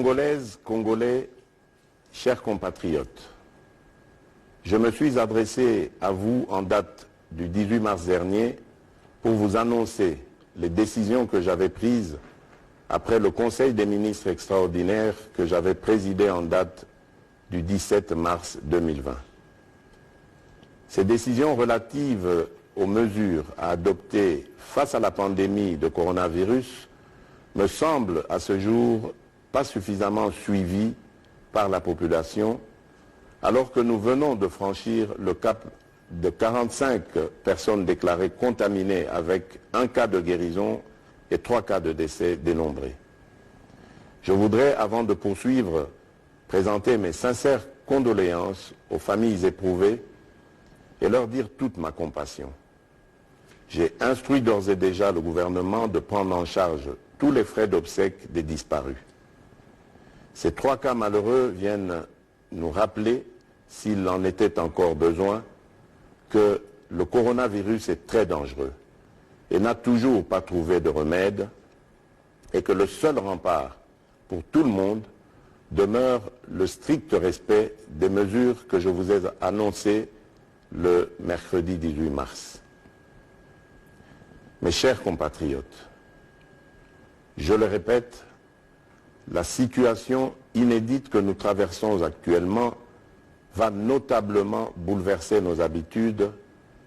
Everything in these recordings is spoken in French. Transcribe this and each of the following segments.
Congolaises, Congolais, chers compatriotes, je me suis adressé à vous en date du 18 mars dernier pour vous annoncer les décisions que j'avais prises après le Conseil des ministres extraordinaire que j'avais présidé en date du 17 mars 2020. Ces décisions relatives aux mesures à adopter face à la pandémie de coronavirus me semblent à ce jour pas suffisamment suivies par la population, alors que nous venons de franchir le cap de 45 personnes déclarées contaminées avec un cas de guérison et 3 cas de décès dénombrés. Je voudrais, avant de poursuivre, présenter mes sincères condoléances aux familles éprouvées et leur dire toute ma compassion. J'ai instruit d'ores et déjà le gouvernement de prendre en charge tous les frais d'obsèques des disparus. Ces 3 cas malheureux viennent nous rappeler, s'il en était encore besoin, que le coronavirus est très dangereux et n'a toujours pas trouvé de remède, et que le seul rempart pour tout le monde demeure le strict respect des mesures que je vous ai annoncées le mercredi 18 mars. Mes chers compatriotes, je le répète, la situation inédite que nous traversons actuellement va notablement bouleverser nos habitudes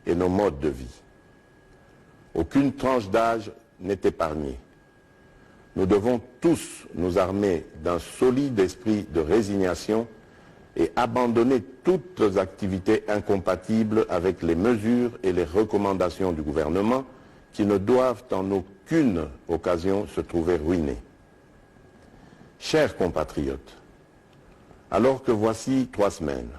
et nos modes de vie. Aucune tranche d'âge n'est épargnée. Nous devons tous nous armer d'un solide esprit de résignation et abandonner toutes activités incompatibles avec les mesures et les recommandations du gouvernement qui ne doivent en aucune occasion se trouver ruinées. Chers compatriotes, alors que voici 3 semaines,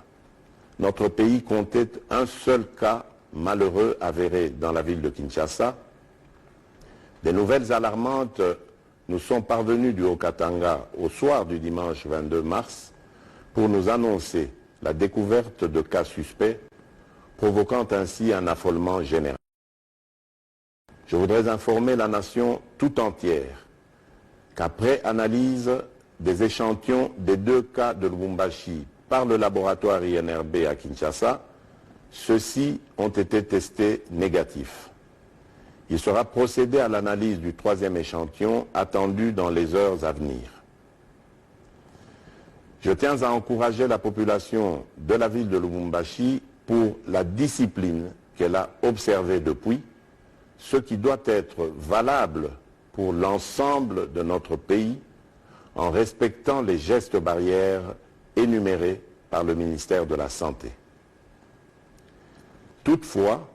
notre pays comptait un seul cas malheureux avéré dans la ville de Kinshasa, des nouvelles alarmantes nous sont parvenues du Haut-Katanga au soir du dimanche 22 mars pour nous annoncer la découverte de cas suspects, provoquant ainsi un affolement général. Je voudrais informer la nation tout entière qu'après analyse des échantillons des 2 cas de Lubumbashi par le laboratoire INRB à Kinshasa, ceux-ci ont été testés négatifs. Il sera procédé à l'analyse du 3e échantillon attendu dans les heures à venir. Je tiens à encourager la population de la ville de Lubumbashi pour la discipline qu'elle a observée depuis, ce qui doit être valable pour l'ensemble de notre pays en respectant les gestes barrières énumérés par le ministère de la Santé. Toutefois,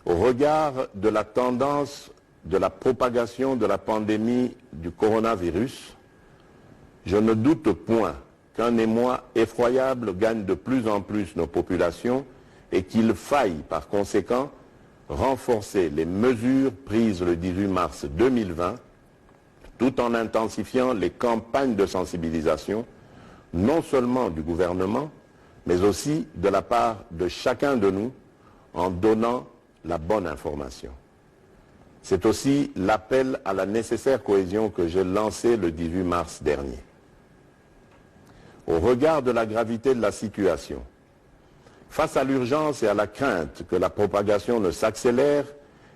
au regard de la tendance de la propagation de la pandémie du coronavirus, je ne doute point qu'un émoi effroyable gagne de plus en plus nos populations et qu'il faille par conséquent renforcer les mesures prises le 18 mars 2020 tout en intensifiant les campagnes de sensibilisation, non seulement du gouvernement, mais aussi de la part de chacun de nous en donnant la bonne information. C'est aussi l'appel à la nécessaire cohésion que j'ai lancé le 18 mars dernier. Au regard de la gravité de la situation, face à l'urgence et à la crainte que la propagation ne s'accélère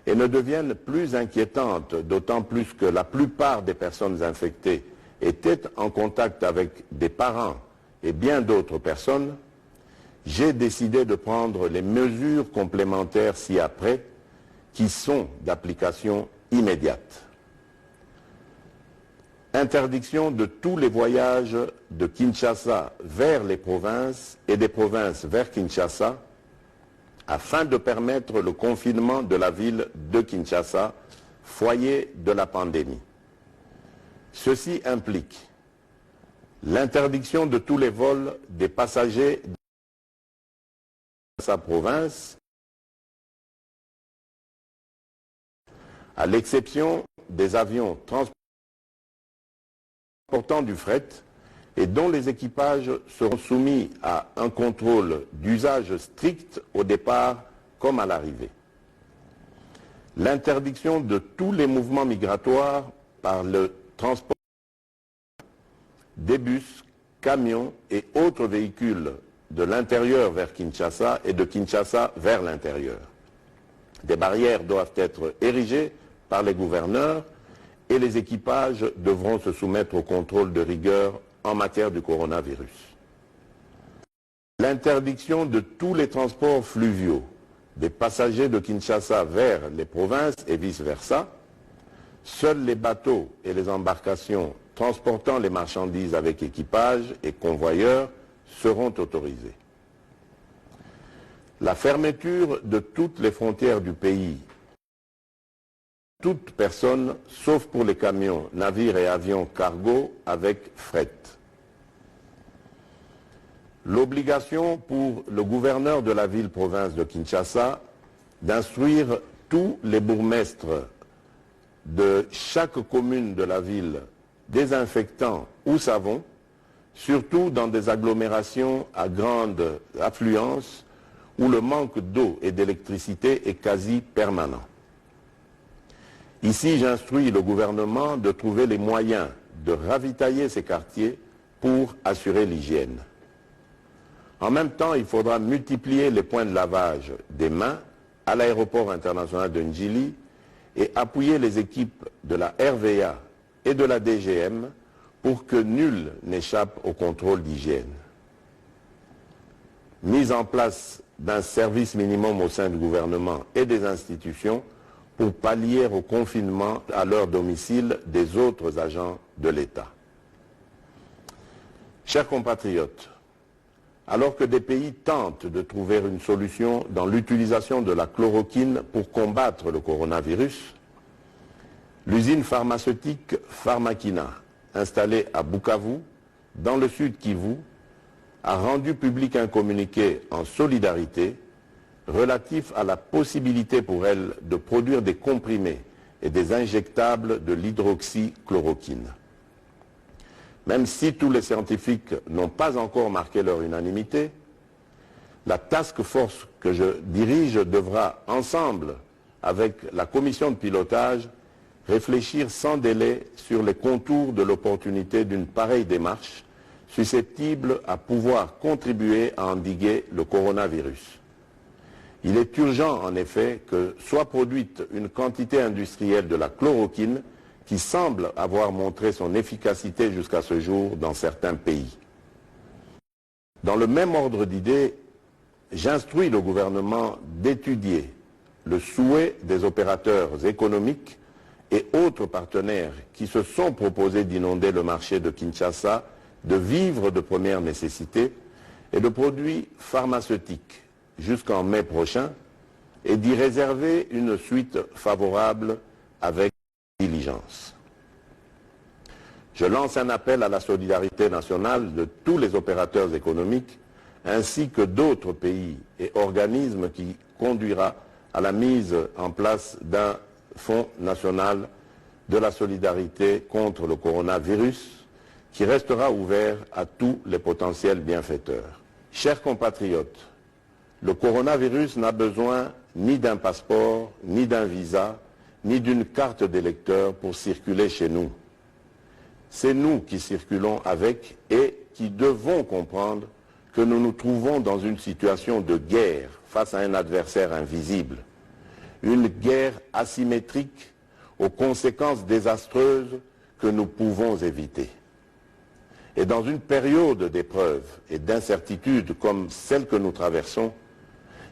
et ne devienne plus inquiétante, d'autant plus que la plupart des personnes infectées étaient en contact avec des parents et bien d'autres personnes, j'ai décidé de prendre les mesures complémentaires ci-après qui sont d'application immédiate. Interdiction de tous les voyages de Kinshasa vers les provinces et des provinces vers Kinshasa afin de permettre le confinement de la ville de Kinshasa, foyer de la pandémie. Ceci implique l'interdiction de tous les vols des passagers de sa province, à l'exception des avions transportant du fret et dont les équipages seront soumis à un contrôle d'usage strict au départ comme à l'arrivée. L'interdiction de tous les mouvements migratoires par le transport des bus, camions et autres véhicules de l'intérieur vers Kinshasa et de Kinshasa vers l'intérieur. Des barrières doivent être érigées par les gouverneurs et les équipages devront se soumettre au contrôle de rigueur en matière du coronavirus. L'interdiction de tous les transports fluviaux des passagers de Kinshasa vers les provinces et vice-versa. Seuls les bateaux et les embarcations transportant les marchandises avec équipage et convoyeurs seront autorisés. La fermeture de toutes les frontières du pays. Toute personne, sauf pour les camions, navires et avions cargo avec fret. L'obligation pour le gouverneur de la ville-province de Kinshasa d'instruire tous les bourgmestres de chaque commune de la ville désinfectants ou savons, surtout dans des agglomérations à grande affluence où le manque d'eau et d'électricité est quasi permanent. Ici, j'instruis le gouvernement de trouver les moyens de ravitailler ces quartiers pour assurer l'hygiène. En même temps, il faudra multiplier les points de lavage des mains à l'aéroport international de Njili et appuyer les équipes de la RVA et de la DGM pour que nul n'échappe au contrôle d'hygiène. Mise en place d'un service minimum au sein du gouvernement et des institutions pour pallier au confinement à leur domicile des autres agents de l'État. Chers compatriotes, alors que des pays tentent de trouver une solution dans l'utilisation de la chloroquine pour combattre le coronavirus, l'usine pharmaceutique Pharmakina, installée à Bukavu, dans le sud Kivu, a rendu public un communiqué en solidarité relatif à la possibilité pour elle de produire des comprimés et des injectables de l'hydroxychloroquine. Même si tous les scientifiques n'ont pas encore marqué leur unanimité, la task force que je dirige devra ensemble avec la commission de pilotage réfléchir sans délai sur les contours de l'opportunité d'une pareille démarche susceptible à pouvoir contribuer à endiguer le coronavirus. Il est urgent en effet que soit produite une quantité industrielle de la chloroquine qui semble avoir montré son efficacité jusqu'à ce jour dans certains pays. Dans le même ordre d'idées, j'instruis le gouvernement d'étudier le souhait des opérateurs économiques et autres partenaires qui se sont proposés d'inonder le marché de Kinshasa de vivres de première nécessité et de produits pharmaceutiques jusqu'en mai prochain et d'y réserver une suite favorable avec diligence. Je lance un appel à la solidarité nationale de tous les opérateurs économiques ainsi que d'autres pays et organismes qui conduira à la mise en place d'un Fonds national de la solidarité contre le coronavirus qui restera ouvert à tous les potentiels bienfaiteurs. Chers compatriotes, le coronavirus n'a besoin ni d'un passeport, ni d'un visa, ni d'une carte d'électeur pour circuler chez nous. C'est nous qui circulons avec et qui devons comprendre que nous nous trouvons dans une situation de guerre face à un adversaire invisible. Une guerre asymétrique aux conséquences désastreuses que nous pouvons éviter. Et dans une période d'épreuve et d'incertitude comme celle que nous traversons,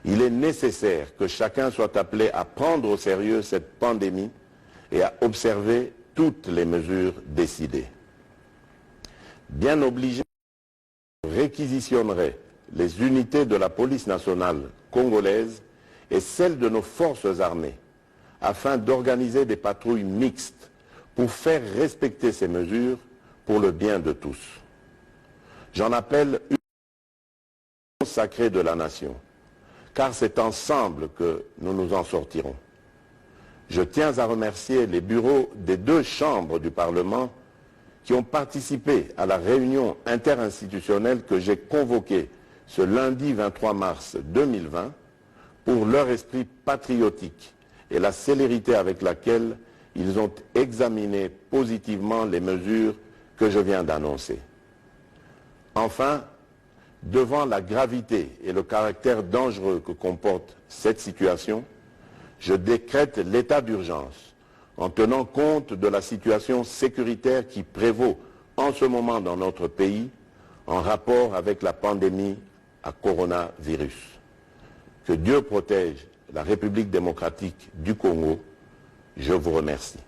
il est nécessaire que chacun soit appelé à prendre au sérieux cette pandémie et à observer toutes les mesures décidées. Bien obligé, je réquisitionnerai les unités de la police nationale congolaise et celles de nos forces armées afin d'organiser des patrouilles mixtes pour faire respecter ces mesures pour le bien de tous. J'en appelle une sacrée de la nation, car c'est ensemble que nous nous en sortirons. Je tiens à remercier les bureaux des deux chambres du Parlement qui ont participé à la réunion interinstitutionnelle que j'ai convoquée ce lundi 23 mars 2020 pour leur esprit patriotique et la célérité avec laquelle ils ont examiné positivement les mesures que je viens d'annoncer. Enfin, devant la gravité et le caractère dangereux que comporte cette situation, je décrète l'état d'urgence en tenant compte de la situation sécuritaire qui prévaut en ce moment dans notre pays en rapport avec la pandémie à coronavirus. Que Dieu protège la République démocratique du Congo. Je vous remercie.